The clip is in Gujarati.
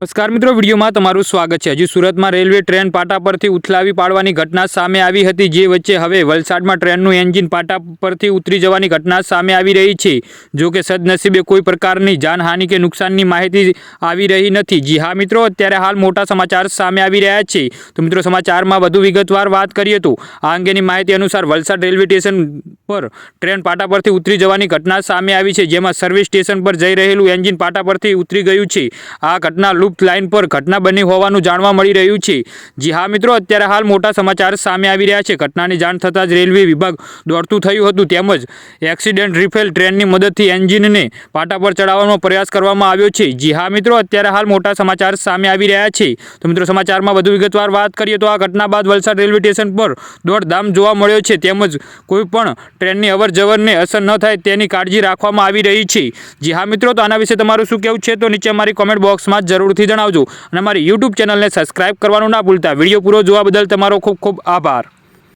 નમસ્કાર મિત્રો, વિડીયોમાં તમારું સ્વાગત છે। હજી સુરતમાં રેલવે ટ્રેન પાટા પરથી ઉથલાવી પાડવાની ઘટના સામે આવી હતી, જે વચ્ચે હવે વલસાડમાં ટ્રેનનું એન્જિન પાટા પરથી ઉતરી જવાની ઘટના સામે આવી રહી છે। જો કે સદનસીબે કોઈ પ્રકારની જાનહાનિ કે નુકસાનની માહિતી આવી રહી નથી। જી હા મિત્રો, અત્યારે હાલ મોટા સમાચાર સામે આવી રહ્યા છે। તો મિત્રો, સમાચારમાં વધુ વિગતવાર વાત કરીએ તો આ અંગેની માહિતી અનુસાર વલસાડ રેલવે સ્ટેશન પર ટ્રેન પાટા પરથી ઉતરી જવાની ઘટના સામે આવી છે, જેમાં સર્વિસ સ્ટેશન પર જઈ રહેલું એન્જિન પાટા પરથી ઉતરી ગયું છે। આ ઘટના લાઇન પર ઘટના બની હોવાનું જાણવા મળી રહ્યું છે। જી હા મિત્રો, અત્યારે હાલ મોટા સમાચાર સામે આવી રહ્યા છે। ઘટનાની જાણ થતાં જ રેલવે વિભાગ દોડતું થયું હતું, તેમજ એક્સિડન્ટ રિફેલ ટ્રેનની મદદથી એન્જિનને પાટા પર ચડાવવાનો પ્રયાસ કરવામાં આવ્યો છે। જી હા મિત્રો, અત્યારે હાલ મોટા સમાચાર સામે આવી રહ્યા છે। તો મિત્રો, સમાચારમાં વધુ વિગતવાર વાત કરીએ તો આ ઘટના બાદ વલસાડ રેલવે સ્ટેશન પર દોડધામ જોવા મળ્યો છે, તેમજ કોઈ પણ ટ્રેનની અવરજવરને અસર ન થાય તેની કાળજી રાખવામાં આવી રહી છે। જી હા મિત્રો, તો આના વિશે તમારું શું કહેવું છે તો નીચે અમારી કોમેન્ટ બોક્સમાં જરૂરથી જણાવજો અને અમારી YouTube ચેનલને સબસ્ક્રાઇબ કરવાનું ના ભૂલતા। વિડીયો પૂરો જોવા બદલ તમારો ખૂબ ખૂબ આભાર।